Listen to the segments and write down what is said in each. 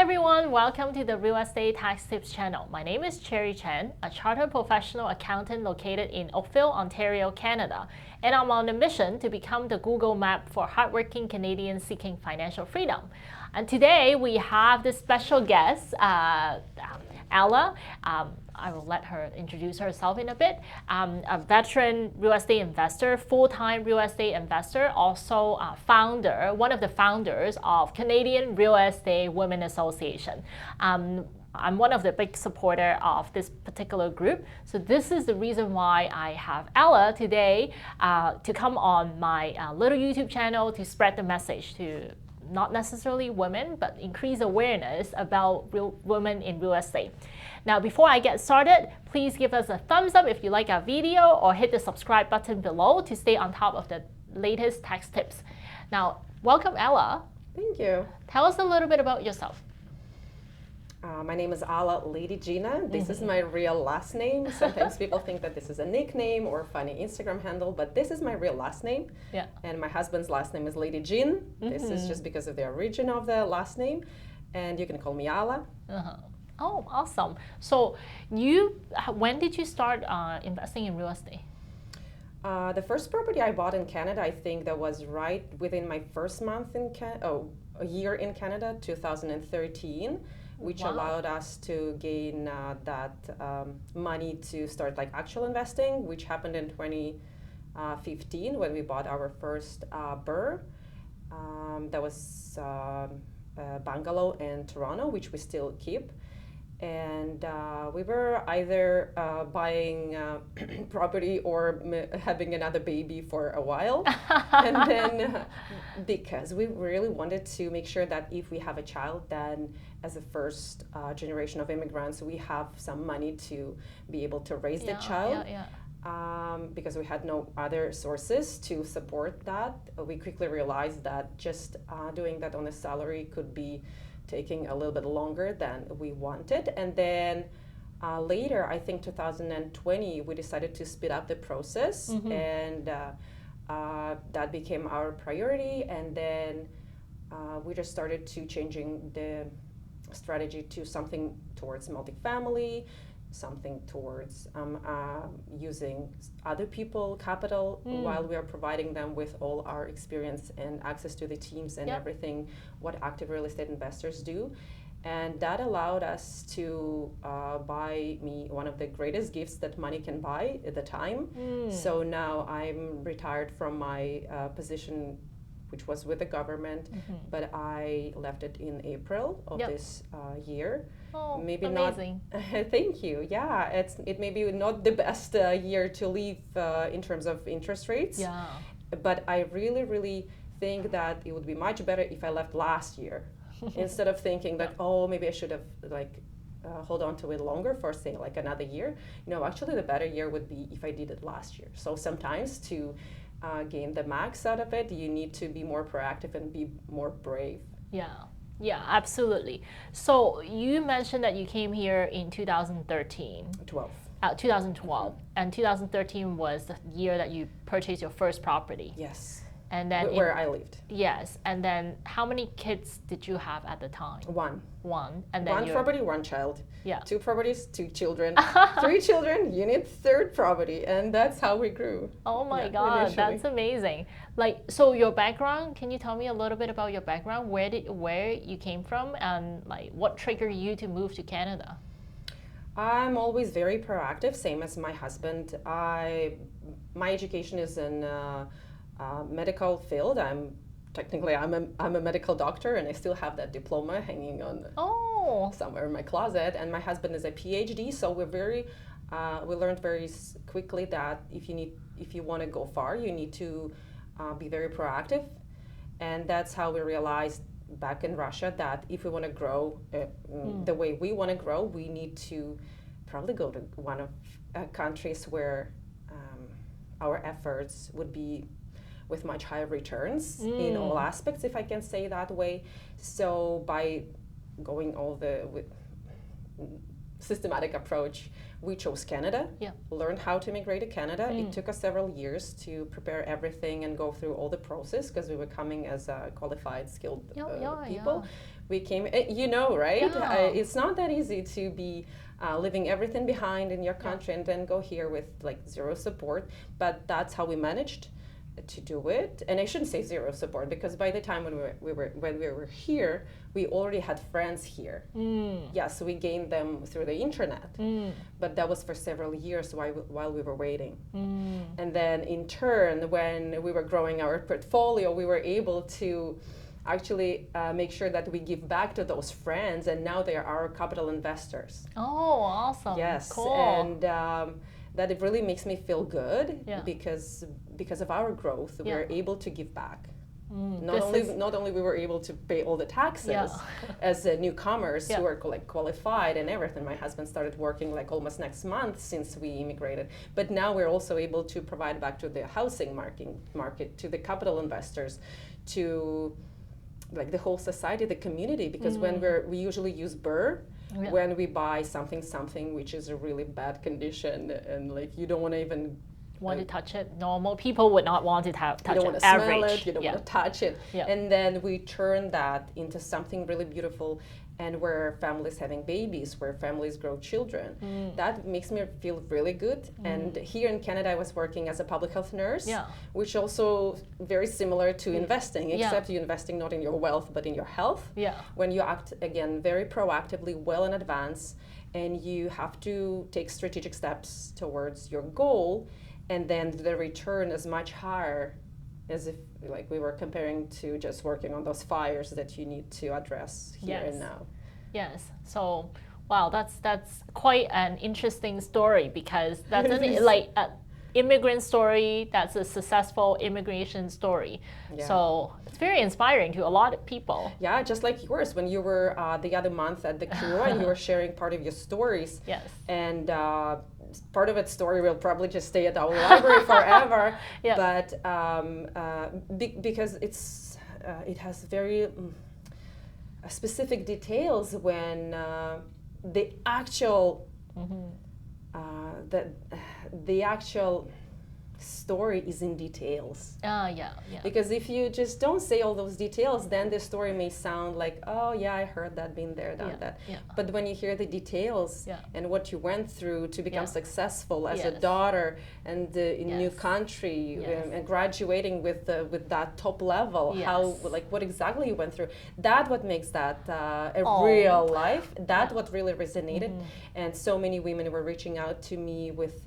everyone, welcome to the Real Estate Tax Tips channel. My name is Cherry Chen, a chartered professional accountant located in Oakville, Ontario, Canada, and I'm on a mission to become the Google map for hardworking Canadians seeking financial freedom. And today we have this special guest, Alla. I will let her introduce herself in a bit. A veteran real estate investor, full-time real estate investor, also founder, one of the founders of Canadian Real Estate Women Association. I'm one of the big supporter of this particular group. So this is the reason why I have Alla today to come on my little YouTube channel to spread the message to not necessarily women, but increase awareness about women in real estate. Now, before I get started, please give us a thumbs up if you like our video or hit the subscribe button below to stay on top of the latest tax tips. Now, welcome, Alla. Thank you. Tell us a little bit about yourself. My name is Alla Ladygina. This is my real last name. Sometimes people think that this is a nickname or funny Instagram handle, but this is my real last name. Yeah. And my husband's last name is Ladygina. This is just because of the origin of the last name. And you can call me Alla. Oh, awesome. So when did you start investing in real estate? The first property I bought in Canada, I think that was right within my first month in a year in Canada, 2013. Which allowed us to gain that money to start like actual investing, which happened in 2015 when we bought our first burr. That was a bungalow in Toronto, which we still keep. And we were either buying property or having another baby for a while. And then because we really wanted to make sure that if we have a child, then as a first generation of immigrants, we have some money to be able to raise the child. Because we had no other sources to support that. We quickly realized that just doing that on a salary could be taking a little bit longer than we wanted. And then later, I think 2020, we decided to speed up the process, and that became our priority. And then we just started to changing the strategy to something towards multifamily, something towards using other people capital while we are providing them with all our experience and access to the teams and everything what active real estate investors do. And that allowed us to buy me one of the greatest gifts that money can buy at the time. So now I'm retired from my position, which was with the government, but I left it in April of this year. Oh, maybe amazing. Not. Thank you. Yeah, it may be not the best year to leave in terms of interest rates. Yeah. But I really think that it would be much better if I left last year instead of thinking that maybe I should have hold on to it longer for say like another year. No, actually the better year would be if I did it last year. So sometimes to gain the max out of it, you need to be more proactive and be more brave. Yeah, absolutely. So you mentioned that you came here in 2013. 2012. And 2013 was the year that you purchased your first property. Yes. And then where I lived. Yes. And then how many kids did you have at the time? One. And then one property, one child. Yeah. 2 properties, 2 children. 3 children, you need 3rd property. And that's how we grew. Oh my God, initially. That's amazing. So your background, can you tell me a little bit about your background? Where you came from and what triggered you to move to Canada? I'm always very proactive, same as my husband. My education is in medical field. I'm a medical doctor, and I still have that diploma hanging on somewhere in my closet. And my husband is a PhD, so we learned very quickly that if you want to go far, you need to be very proactive. And that's how we realized back in Russia that if we want to grow the way we want to grow, we need to probably go to one of countries where our efforts would be with much higher returns in all aspects, if I can say that way. So by going with systematic approach, we chose Canada, learned how to immigrate to Canada. It took us several years to prepare everything and go through all the process because we were coming as qualified, skilled people. We came, you know, right? Yeah. It's not that easy to be leaving everything behind in your country and then go here with like zero support. But that's how we managed to do it. And I shouldn't say zero support, because by the time when we were here, we already had friends here. Yes, we gained them through the internet, but that was for several years while we were waiting. And then in turn, when we were growing our portfolio, we were able to actually make sure that we give back to those friends, and now they are our capital investors. Oh, awesome. Yes, cool. and that it really makes me feel good, Yeah. because of our growth, Yeah. we're able to give back. This Not only we were able to pay all the taxes Yeah. as newcomers Yeah. who are like qualified and everything. My husband started working like almost next month since we immigrated, but now we're also able to provide back to the housing market, to the capital investors, to like the whole society, the community, because when we usually use BRRRR Yeah. when we buy something which is a really bad condition, and like you don't want to even want to touch it. Normal people would not want to touch you don't it. want to smell Average. it, you don't Yeah. want to touch it. Yeah. And then we turn that into something really beautiful, and where families having babies, where families grow children. That makes me feel really good. And here in Canada, I was working as a public health nurse, Yeah. which also very similar to investing, Yeah. except you're investing not in your wealth, but in your health. Yeah. When you act, again, very proactively, well in advance, and you have to take strategic steps towards your goal, and then the return is much higher, as if like we were comparing to just working on those fires that you need to address here Yes. and now. Yes. So, wow, that's quite an interesting story, because that's It is. like an immigrant story. That's a successful immigration story. Yeah. So it's very inspiring to a lot of people. Yeah, just like yours when you were the other month at the crew and you were sharing part of your stories. Yes. And part of its story will probably just stay at our library forever. Yeah. But because it has very specific details when the actual the actual story is in details. Yeah. Because if you just don't say all those details, then the story may sound like, oh yeah, I heard that, been there, done that. Yeah. But when you hear the details Yeah. and what you went through to become Yeah. successful as a Yes. daughter and in new Yes. country Yes. and graduating with that top level, how Yes. like what exactly you went through, that what makes that a Oh. real life. That Yeah. what really resonated, and so many women were reaching out to me with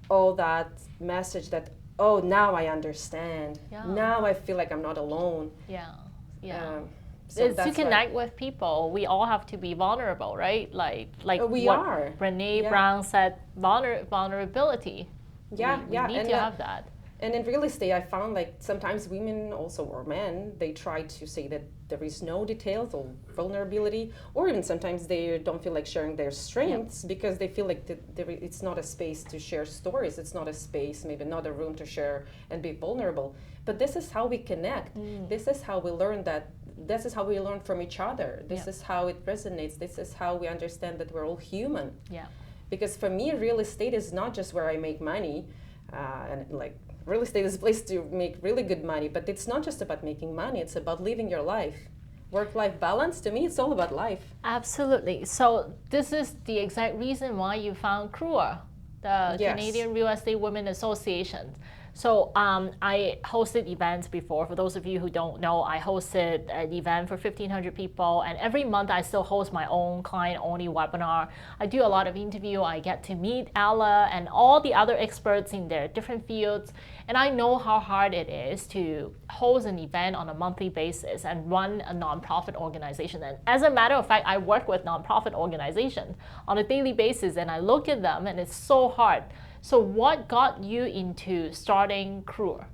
all that message that, oh, now I understand. Yeah. Now I feel like I'm not alone. Yeah. So It's to that's why- connect with people. We all have to be vulnerable, right? Like we what are. Renee Yeah. Brown said, vulnerability. Yeah, we yeah, need and to have that. And in real estate, I found like sometimes women also, or men, they try to say that there is no details or vulnerability, or even sometimes they don't feel like sharing their strengths because they feel like it's not a space to share stories. It's not a space, maybe not a room to share and be vulnerable. But this is how we connect. This is how we learn that. This is how we learn from each other. This is how it resonates. This is how we understand that we're all human. Yeah. Because for me, real estate is not just where I make money, and like real estate is a place to make really good money, but it's not just about making money, it's about living your life. Work-life balance, to me, it's all about life. Absolutely. So this is the exact reason why you found CRUA, the Yes. Canadian Real Estate Women Association. So I hosted events before. For those of you who don't know, I hosted an event for 1,500 people, and every month I still host my own client-only webinar. I do a lot of interview. I get to meet Alla and all the other experts in their different fields, and I know how hard it is to host an event on a monthly basis and run a nonprofit organization. And as a matter of fact, I work with nonprofit organizations on a daily basis, and I look at them, and it's so hard. So what got you into starting CRUA,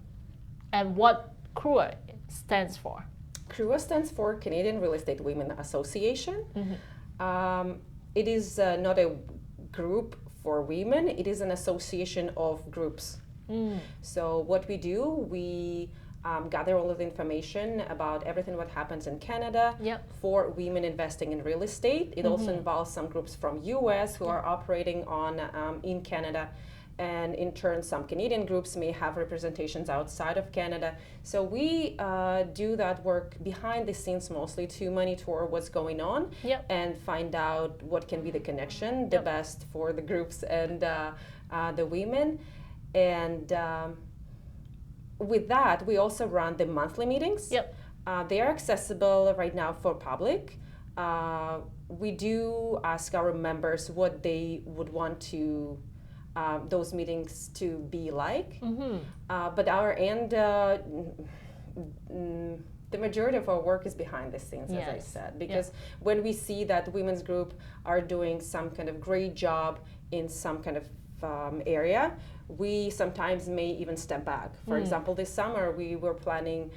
and what CRUA stands for? CRUA stands for Canadian Real Estate Women Association. It is not a group for women, it is an association of groups. So what we do, we gather all of the information about everything what happens in Canada for women investing in real estate. It also involves some groups from US who are operating on in Canada. and in turn some Canadian groups may have representations outside of Canada. So we do that work behind the scenes mostly to monitor what's going on and find out what can be the connection, the best for the groups and the women. And with that, we also run the monthly meetings. They are accessible right now for public. We do ask our members what they would want to those meetings to be like. But our end, the majority of our work is behind the scenes, as I said, because when we see that women's group are doing some kind of great job in some kind of area, we sometimes may even step back. For example, this summer we were planning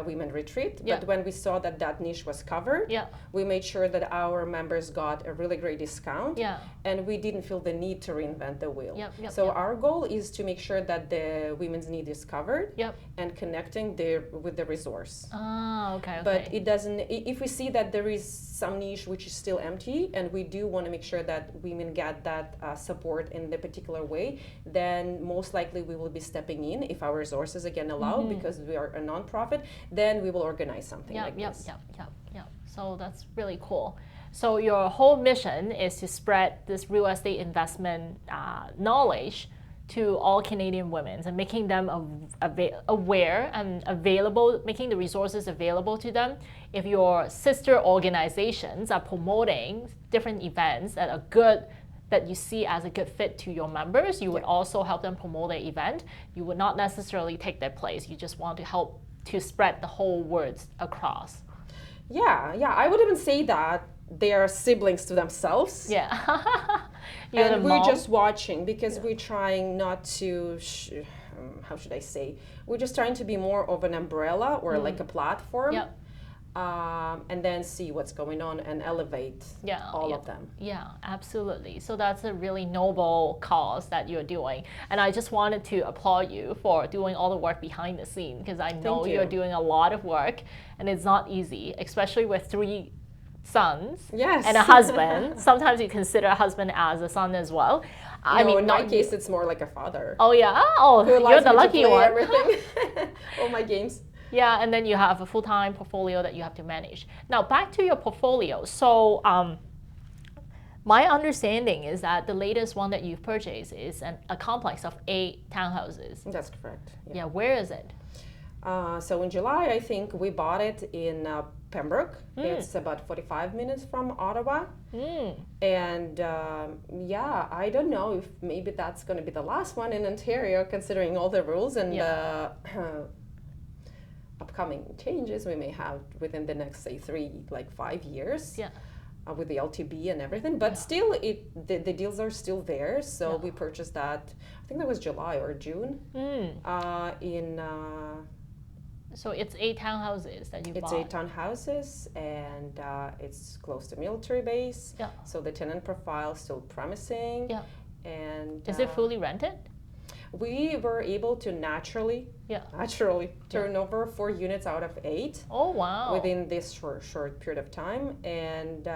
women retreat, but when we saw that that niche was covered, we made sure that our members got a really great discount, and we didn't feel the need to reinvent the wheel. So our goal is to make sure that the women's need is covered and connecting with the resource. But it doesn't, if we see that there is some niche which is still empty and we do want to make sure that women get that support in the particular way, then most likely we will be stepping in if our resources again allow, because we are a nonprofit. Then we will organize something like this. So that's really cool. So your whole mission is to spread this real estate investment knowledge to all Canadian women and making them aware and available, making the resources available to them. If your sister organizations are promoting different events that you see as a good fit to your members, you would also help them promote the event. You would not necessarily take their place. You just want to help to spread the whole words across. I would even say that they are siblings to themselves. And we're just watching because we're trying not to, how should I say, we're just trying to be more of an umbrella or like a platform. And then see what's going on and elevate all of them. Absolutely. So that's a really noble cause that you're doing. And I just wanted to applaud you for doing all the work behind the scene, because I know you're doing a lot of work and it's not easy, especially with 3 sons and a husband. Sometimes you consider a husband as a son as well. I mean, in my case, it's more like a father. You're the lucky one. Everything. All my games. And then you have a full-time portfolio that you have to manage. Now, back to your portfolio. So, my understanding is that the latest one that you've purchased is a complex of 8 townhouses. That's correct. Where is it? So in July, I think we bought it in Pembroke. It's about 45 minutes from Ottawa. And I don't know if maybe that's going to be the last one in Ontario, considering all the rules and upcoming changes we may have within the next, say, 5 years with the LTB and everything. But still, the deals are still there. So we purchased that, I think that was July or June. So it's 8 townhouses that you bought. It's 8 townhouses, and it's close to military base. So the tenant profile is still promising. And is it fully rented? We were able to naturally turn over 4 units out of 8. Oh, wow. Within this short period of time. And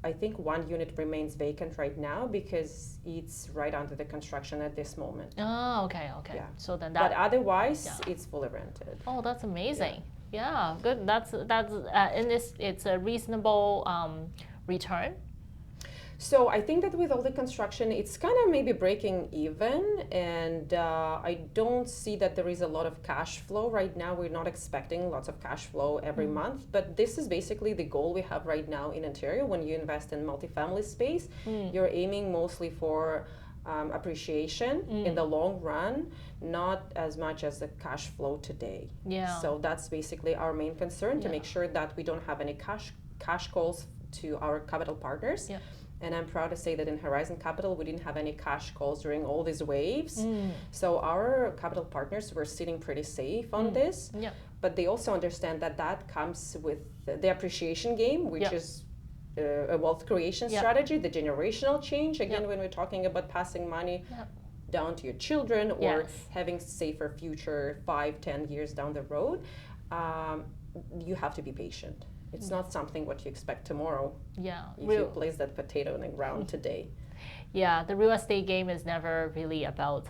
I think 1 unit remains vacant right now because it's right under the construction at this moment. Oh, okay. So then but otherwise, it's fully rented. Oh, that's amazing. Good. That's in this, it's a reasonable return. So I think that with all the construction, it's kind of maybe breaking even, and I don't see that there is a lot of cash flow right now. We're not expecting lots of cash flow every month, but this is basically the goal we have right now in Ontario. When you invest in multifamily space, you're aiming mostly for appreciation in the long run, not as much as the cash flow today. So that's basically our main concern, to make sure that we don't have any cash calls to our capital partners. And I'm proud to say that in Horizon Capital, we didn't have any cash calls during all these waves. So our capital partners were sitting pretty safe on this. But they also understand that that comes with the appreciation game, which is a wealth creation strategy, the generational change. Again, when we're talking about passing money down to your children or having safer future 5-10 years down the road, you have to be patient. It's not something what you expect tomorrow. Yeah. If you place that potato in the ground today. Yeah, the real estate game is never really about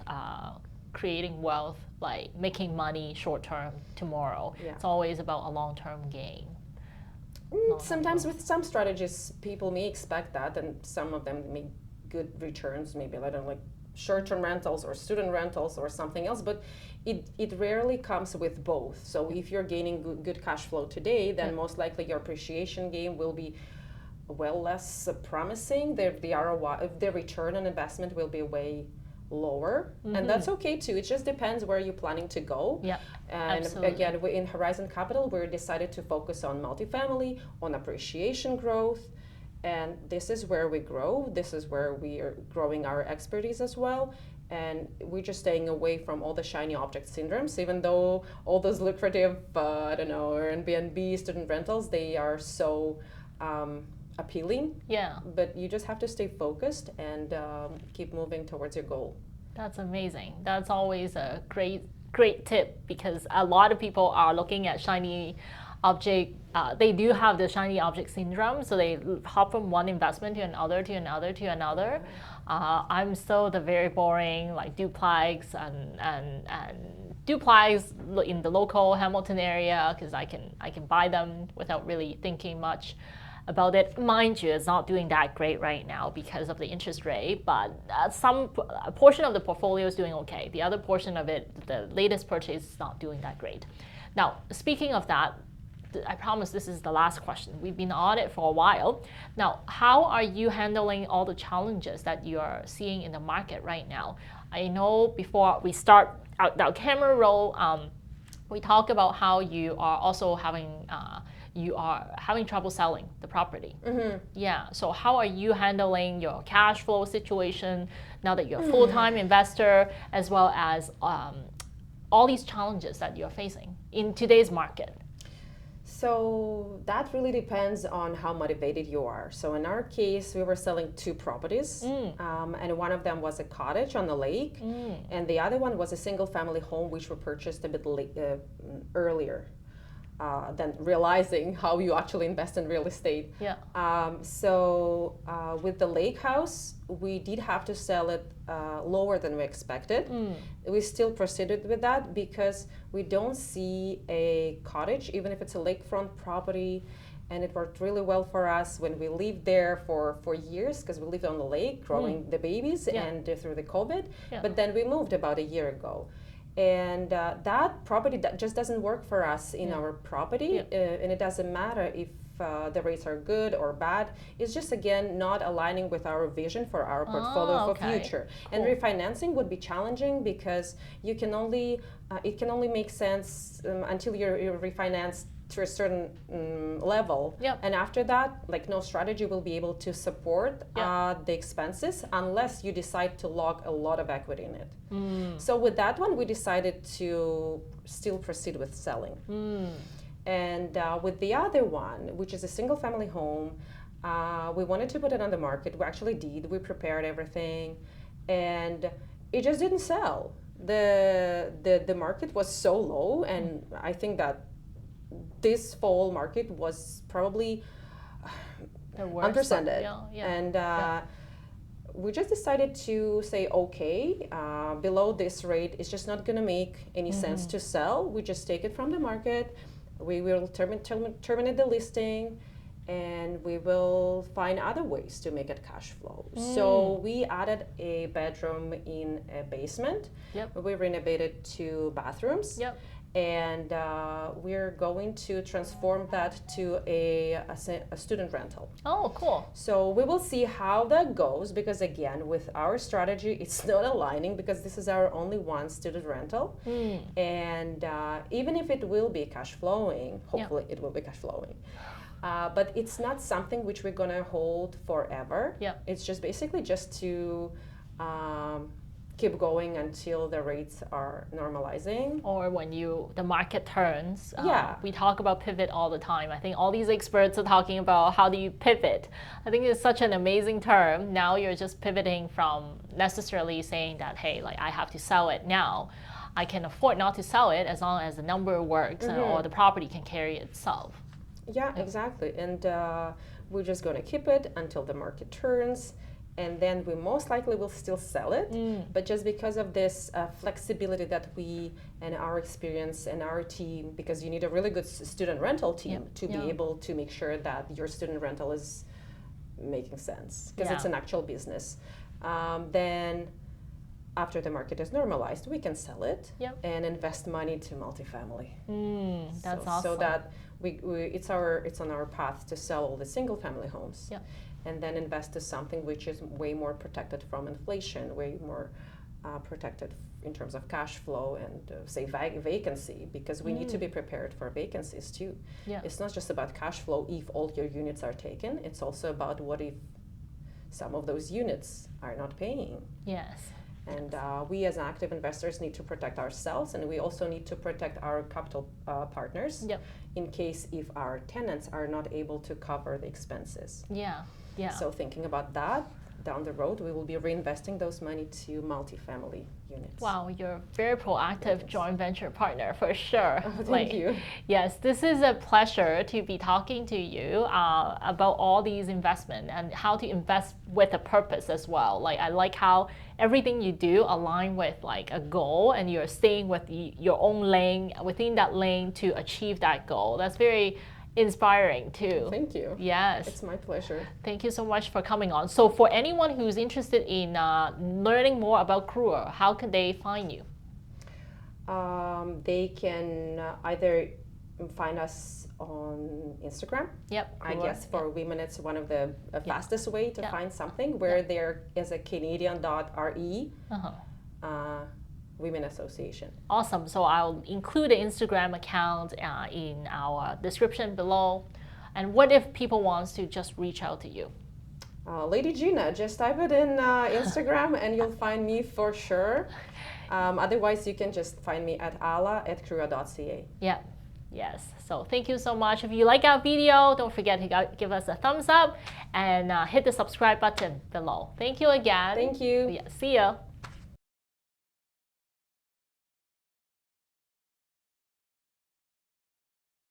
creating wealth, like making money short term tomorrow. Yeah. It's always about a long term gain. Sometimes with some strategies, people may expect that, and some of them make good returns, maybe I don't know, like short-term rentals or student rentals or something else, but it rarely comes with both. So if you're gaining good cash flow today, then most likely your appreciation gain will be well less promising. The ROI, the return on investment will be way lower, and that's okay too. It just depends where you're planning to go. Yeah, and absolutely. Again, in Horizon Capital, we decided to focus on multifamily, on appreciation growth, and this is where we grow. This is where we are growing our expertise as well. And we're just staying away from all the shiny object syndromes, even though all those lucrative, I don't know, Airbnb, student rentals, they are so appealing. Yeah. But you just have to stay focused and keep moving towards your goal. That's amazing. That's always a great tip, because a lot of people are looking at shiny object. They do have the shiny object syndrome, so they hop from one investment to another, to another, to another. I'm still the very boring, like duplex and duplex in the local Hamilton area, because I can buy them without really thinking much about it. Mind you, it's not doing that great right now because of the interest rate, but a portion of the portfolio is doing okay. The other portion of it, the latest purchase, is not doing that great. Now, speaking of that, I promise this is the last question. We've been on it for a while. Now, how are you handling all the challenges that you are seeing in the market right now? I know before we start our camera roll, we talk about how you are also having trouble selling the property. Yeah. So how are you handling your cash flow situation now that you're a full-time investor, as well as all these challenges that you're facing in today's market? So that really depends on how motivated you are. So in our case, we were selling 2 properties, and one of them was a cottage on the lake, and the other one was a single-family home, which we purchased a bit earlier than realizing how you actually invest in real estate. Yeah. So with the lake house, we did have to sell it lower than we expected. We still proceeded with that because we don't see a cottage, even if it's a lakefront property, and it worked really well for us when we lived there for years, because we lived on the lake growing the babies and through the COVID. But then we moved about a year ago. And that property that just doesn't work for us in our property, and it doesn't matter if the rates are good or bad. It's just, again, not aligning with our vision for our portfolio for future. Cool. And refinancing would be challenging because you can only it can only make sense until you're refinanced to a certain level, and after that, like, no strategy will be able to support the expenses unless you decide to lock a lot of equity in it. So with that one, we decided to still proceed with selling. And with the other one, which is a single-family home, we wanted to put it on the market. We actually did. We prepared everything, and it just didn't sell. The market was so low, and I think that this fall market was probably unprecedented. And we just decided to say, okay, below this rate, it's just not going to make any sense to sell. We just take it from the market. We will terminate the listing, and we will find other ways to make it cash flow. So we added a bedroom in a basement. We renovated 2 bathrooms. And we're going to transform that to a student rental. Oh, cool. So we will see how that goes, because again, with our strategy, it's not aligning, because this is our only one student rental. And even if it will be cash flowing, hopefully it will be cash flowing. But it's not something which we're gonna hold forever. It's just basically just to keep going until the rates are normalizing. Or when the market turns. We talk about pivot all the time. I think all these experts are talking about how do you pivot. I think it's such an amazing term. Now you're just pivoting from necessarily saying that, hey, like, I have to sell it now. I can afford not to sell it as long as the number works or the property can carry itself. Yeah, exactly. And we're just going to keep it until the market turns. And then we most likely will still sell it. But just because of this flexibility that we and our experience and our team, because you need a really good student rental team to be able to make sure that your student rental is making sense, because it's an actual business. Then after the market is normalized, we can sell it and invest money to multifamily. That's awesome. So that it's on our path to sell all the single family homes. And then invest to something which is way more protected from inflation, way more protected in terms of cash flow and say vacancy, because we need to be prepared for vacancies too. It's not just about cash flow if all your units are taken, it's also about what if some of those units are not paying. And we as active investors need to protect ourselves, and we also need to protect our capital partners in case if our tenants are not able to cover the expenses. So thinking about that, down the road, we will be reinvesting those money to multifamily units. Wow, you're a very proactive joint venture partner for sure. Thank you. Yes, this is a pleasure to be talking to you about all these investment and how to invest with a purpose as well. Like I like how everything you do align with like a goal, and you're staying with your own lane, within that lane to achieve that goal. That's very inspiring too. Thank you. Yes. It's my pleasure. Thank you so much for coming on. So for anyone who's interested in learning more about Kruer, how can they find you? They can either find us on Instagram. I guess for women it's one of the fastest way to find something, where there is a Canadian.re. Women Association. Awesome. So I'll include the Instagram account in our description below. And what if people wants to just reach out to you? Ladygina, just type it in Instagram and you'll find me for sure. Otherwise, you can just find me at alla@kruer.ca. Yes. So thank you so much. If you like our video, don't forget to give us a thumbs up and hit the subscribe button below. Thank you again. Thank you. See ya.